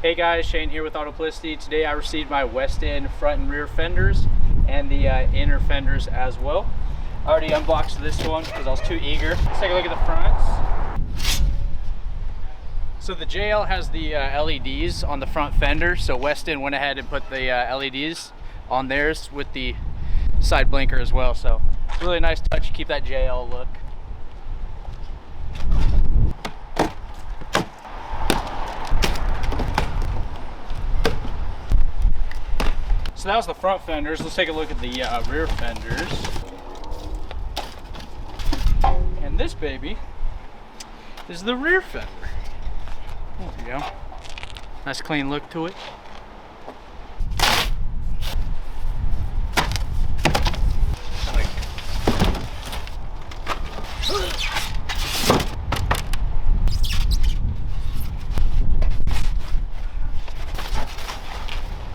Hey guys, Shane here with Autoplicity. Today I received my Westin front and rear fenders and the inner fenders as well. I already unboxed this one because I was too eager. Let's take a look at the fronts. So the JL has the LEDs on the front fender, so Westin went ahead and put the LEDs on theirs with the side blinker as well. So it's a really nice touch, keep that JL look. So that was the front fenders. Let's take a look at the rear fenders. And this baby is the rear fender. There we go. Nice clean look to it.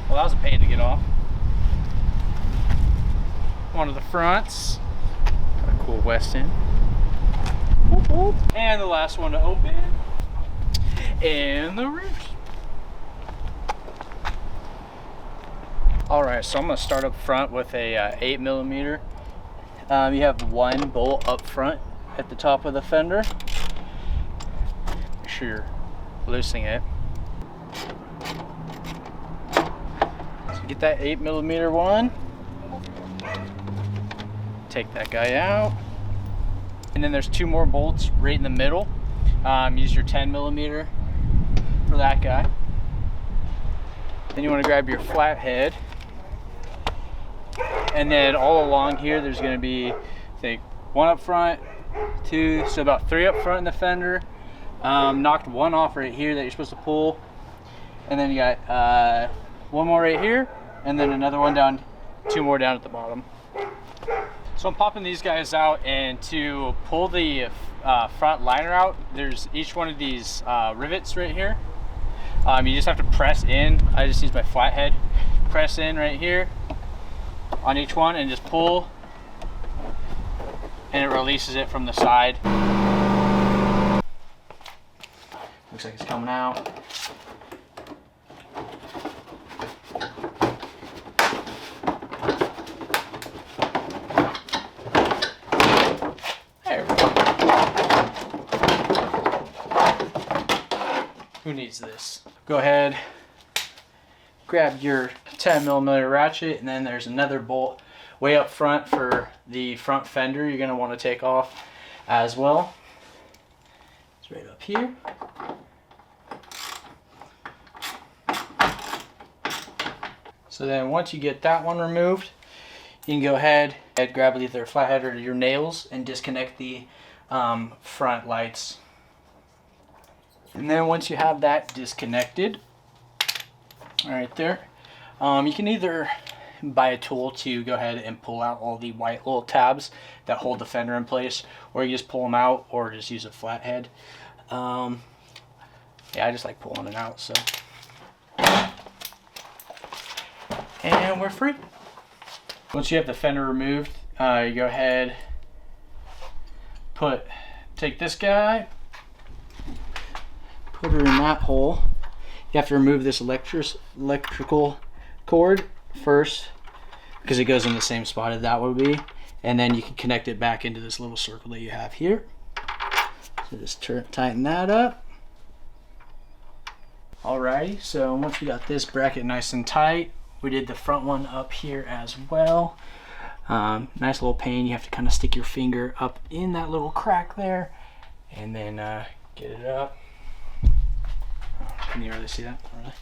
Well, that was a pain to get off. One of the fronts, got a cool Westin, and the last one to open, and the rears. All right, so I'm gonna start up front with a 8mm. You have one bolt up front at the top of the fender. Make sure you're loosening it. So get that 8mm one. Take that guy out, and then there's two more bolts right in the middle. Use your 10mm for that guy. Then you want to grab your flathead, and then all along here there's going to be, I think, one up front, two, so about three up front in the fender. Knocked one off right here that you're supposed to pull, and then you got one more right here, and then another one down, two more down at the bottom. So I'm popping these guys out, and to pull the front liner out, there's each one of these rivets right here. You just have to press in. I just use my flathead. Press in right here on each one and just pull, and it releases it from the side. Looks like it's coming out. Who needs this? Go ahead, grab your 10mm ratchet, and then there's another bolt way up front for the front fender you're going to want to take off as well. It's right up here. So then once you get that one removed, you can go ahead and grab either a flathead or your nails and disconnect the front lights. And then once you have that disconnected, right there, you can either buy a tool to go ahead and pull out all the white little tabs that hold the fender in place, or you just pull them out, or just use a flathead. Yeah, I just like pulling it out. So, and we're free. Once you have the fender removed, you go ahead, take this guy, put her in that hole. You have to remove this electrical cord first, because it goes in the same spot as that would be, and then you can connect it back into this little circle that you have here. So just tighten that up. Alrighty, so once we got this bracket nice and tight, we did the front one up here as well. Nice little pain. You have to kind of stick your finger up in that little crack there, and then get it up. Can you really see that? Not really.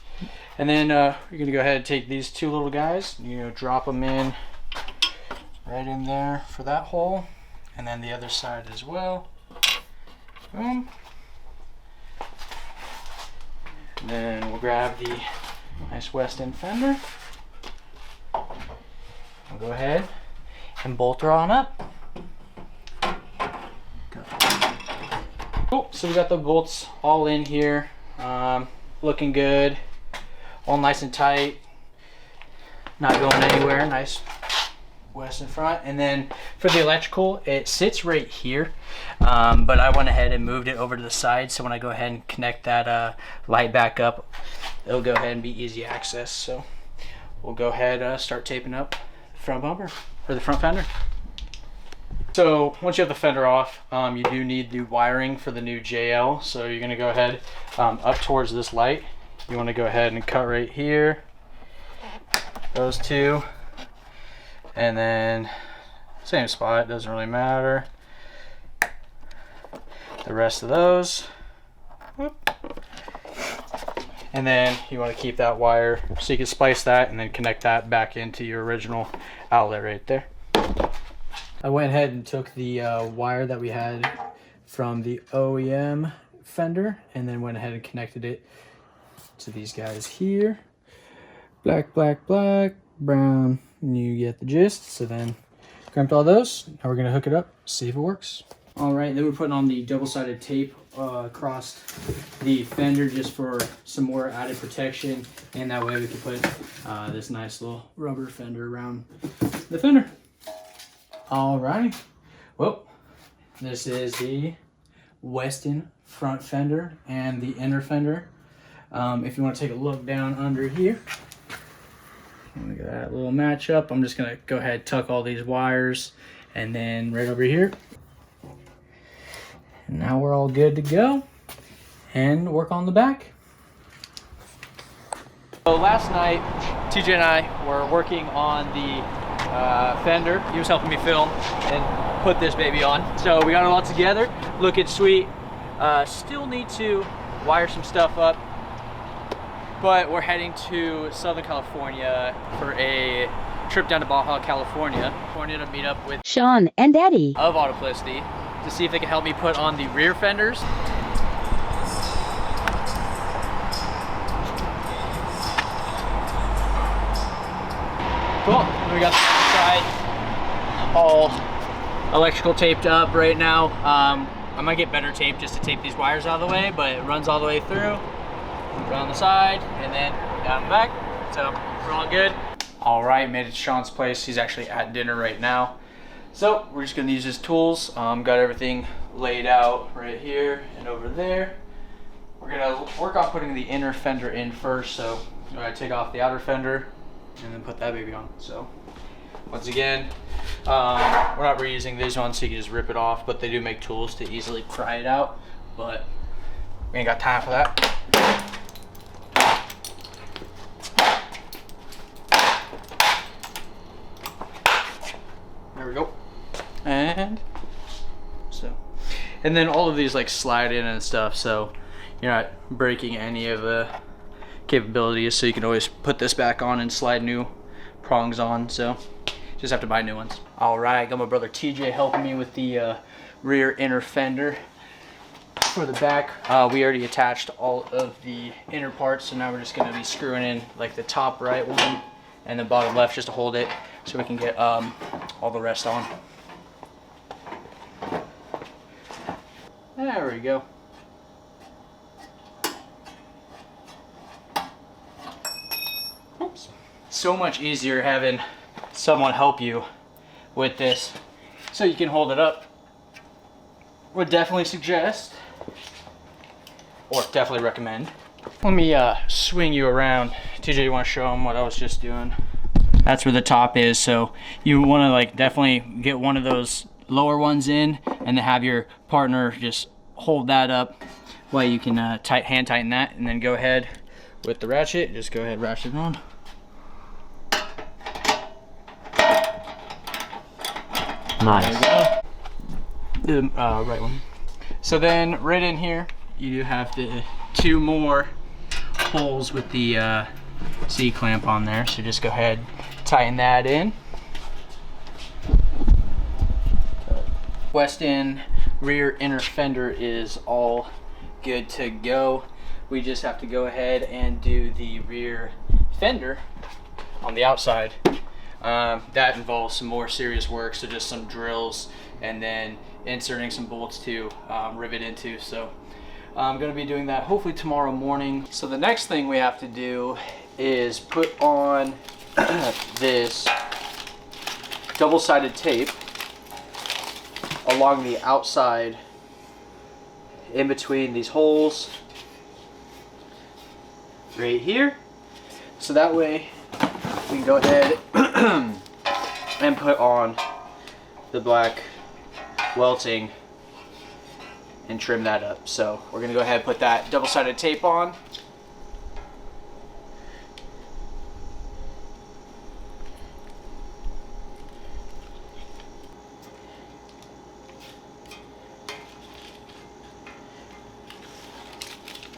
And then you're gonna go ahead and take these two little guys, drop them in right in there for that hole, and then the other side as well. Boom. And then we'll grab the nice Westin fender. We'll go ahead and bolt her on up. Cool. So we got the bolts all in here. Looking good, all nice and tight, not going anywhere. Nice Westin front. And then for the electrical, it sits right here, but I went ahead and moved it over to the side, so when I go ahead and connect that light back up, it'll go ahead and be easy access. So we'll go ahead start taping up the front bumper, or the front fender. So once you have the fender off, you do need the wiring for the new JL. So you're gonna go ahead up towards this light. You wanna go ahead and cut right here, those two, and then same spot, doesn't really matter. The rest of those. And then you want to keep that wire so you can splice that and then connect that back into your original outlet right there. I went ahead and took the wire that we had from the OEM Fender and then went ahead and connected it to these guys here. Black, black, black, brown, and you get the gist. So then crimped all those. Now we're gonna hook it up, see if it works. All right, then we're putting on the double-sided tape across the fender just for some more added protection, and that way we can put this nice little rubber fender around the fender. All right, well, this is the Westin front fender and the inner fender. If you want to take a look down under here, look at that little match up. I'm just gonna go ahead, tuck all these wires, and then right over here. And now we're all good to go and work on the back. So last night, TJ and I were working on the fender. He was helping me film and put this baby on. So we got it all together, looking sweet. Still need to wire some stuff up, but we're heading to Southern California for a trip down to Baja, California. We're going to meet up with Sean and Eddie of Autoplicity to see if they can help me put on the rear fenders. Cool, we got the side all electrical taped up right now. I might get better tape just to tape these wires out of the way, but it runs all the way through, around the side, and then down the back. So we're all good. All right, made it to Sean's place. He's actually at dinner right now. So we're just gonna use his tools. Got everything laid out right here and over there. We're gonna work on putting the inner fender in first. So I'm gonna take off the outer fender and then put that baby on. So once again, we're not reusing these ones, so you can just rip it off, but they do make tools to easily pry it out, but we ain't got time for that. There we go. And so, and then all of these like slide in and stuff, so you're not breaking any of the capabilities, so you can always put this back on and slide new prongs on, so just have to buy new ones. All right, got my brother TJ helping me with the rear inner fender. For the back, we already attached all of the inner parts, so now we're just going to be screwing in like the top right one and the bottom left just to hold it, so we can get all the rest on. There we go. Oops. So much easier having someone help you with this so you can hold it up. Would definitely suggest, or definitely recommend. Let me swing you around. TJ, you want to show them what I was just doing? That's where the top is, so you want to like definitely get one of those lower ones in and then have your partner just hold that up while you can hand tighten that, and then go ahead with the ratchet, just go ahead ratchet it on. Nice. There we go. The right one. So then right in here you do have the two more holes with the C-clamp on there, so just go ahead, tighten that in. Westin rear inner fender is all good to go. We just have to go ahead and do the rear fender on the outside. That involves some more serious work, so just some drills and then inserting some bolts to rivet into. So I'm going to be doing that hopefully tomorrow morning. So the next thing we have to do is put on this double-sided tape along the outside in between these holes right here. So that way we can go ahead and put on the black welting and trim that up. So we're gonna go ahead and put that double-sided tape on.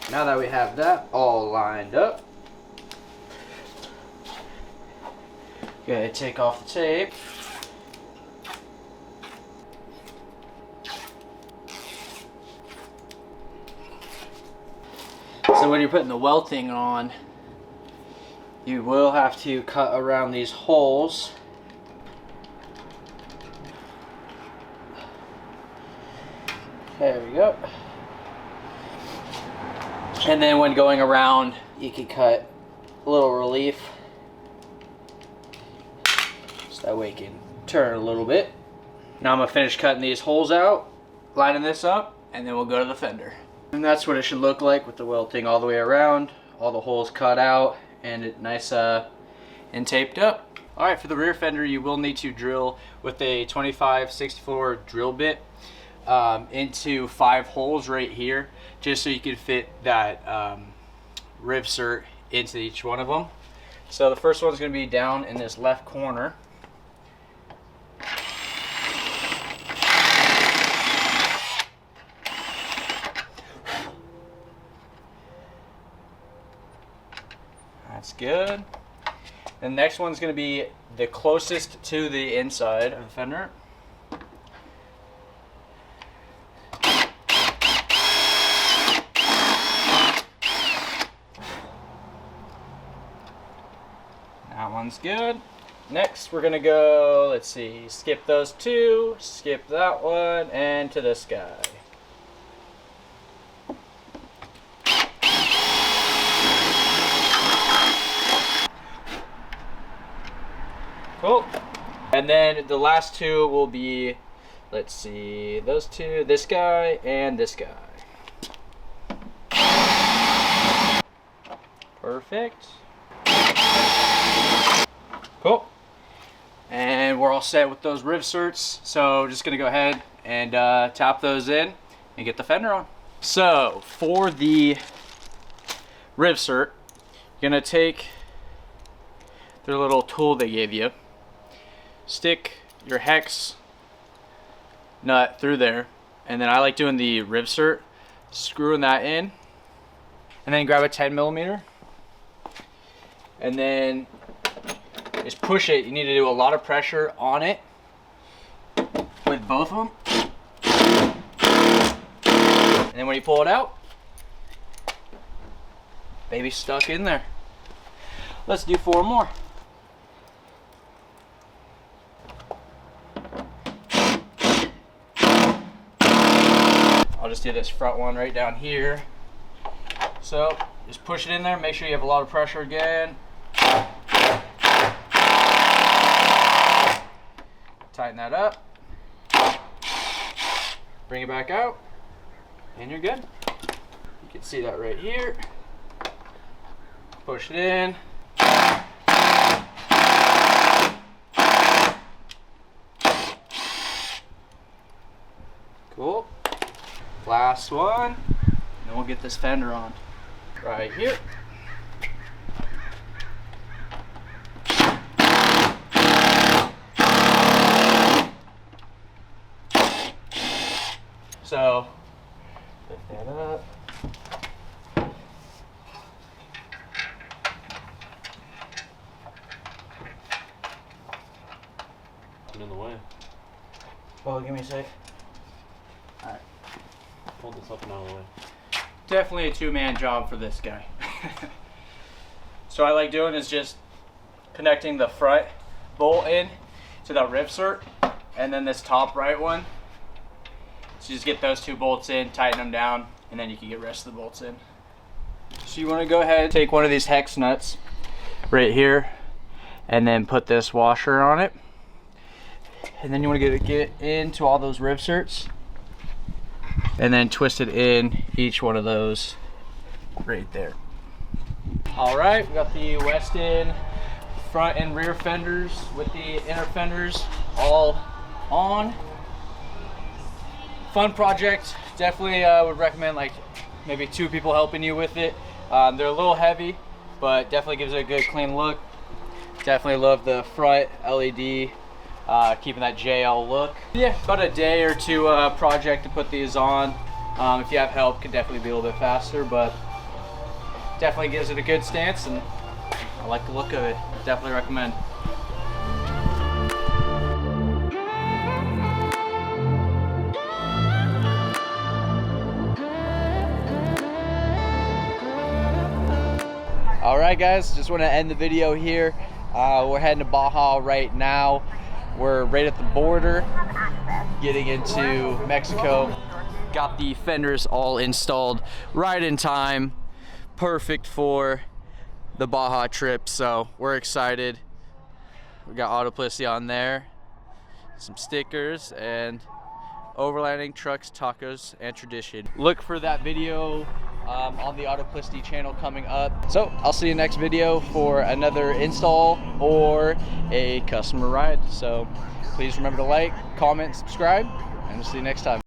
Now that we have that all lined up, go ahead and take off the tape. So when you're putting the welting on, you will have to cut around these holes. There we go. And then when going around, you can cut a little relief. So that way you can turn a little bit. Now I'm gonna finish cutting these holes out, lining this up, and then we'll go to the fender. And that's what it should look like with the welting all the way around, all the holes cut out, and it nice and taped up. All right, for the rear fender, you will need to drill with a 25/64 drill bit into 5 holes right here, just so you can fit that riv cert into each one of them. So the first one's going to be down in this left corner. That's good. The next one's going to be the closest to the inside of the fender. That one's good. Next, we're gonna go, let's see, skip those 2, skip that one, and to this guy. Cool. And then the last 2 will be, let's see, those 2, this guy, and this guy. Perfect. Cool. And we're all set with those riv certs. So just gonna go ahead and tap those in and get the fender on. So for the riv cert, you're gonna take their little tool they gave you, stick your hex nut through there, and then I like doing the riv cert, screwing that in, and then grab a 10mm, and then just push it. You need to do a lot of pressure on it with both of them. And then when you pull it out, baby's stuck in there. Let's do 4 more. I'll just do this front one right down here. So just push it in there, make sure you have a lot of pressure again. Tighten that up, bring it back out, and you're good. You can see that right here. Push it in. Cool. Last one, and we'll get this fender on right here. So, lift that up. Get in the way. Well, give me a sec. Alright. Hold this up and out of the way. Definitely a 2-man job for this guy. So what I like doing is just connecting the front bolt in to that riv cert, and then this top right one. So just get those 2 bolts in, tighten them down, and then you can get the rest of the bolts in. So you want to go ahead and take one of these hex nuts right here and then put this washer on it. And then you want to get into all those rivserts and then twist it in each one of those right there. All right, we got the Westin front and rear fenders with the inner fenders all on. Fun project. Definitely would recommend like maybe 2 people helping you with it. They're a little heavy, but definitely gives it a good clean look. Definitely love the front LED, keeping that JL look. Yeah, about a day or 2 project to put these on. If you have help, could definitely be a little bit faster, but definitely gives it a good stance, and I like the look of it. Definitely recommend. All right, guys, just want to end the video here. We're heading to Baja right now. We're right at the border, getting into Mexico. Got the fenders all installed right in time. Perfect for the Baja trip, so we're excited. We got Autoplicity on there, some stickers, and overlanding trucks, tacos, and tradition. Look for that video on the Autoplicity channel coming up. So I'll see you next video for another install or a customer ride. So please remember to like, comment, subscribe, and we'll see you next time.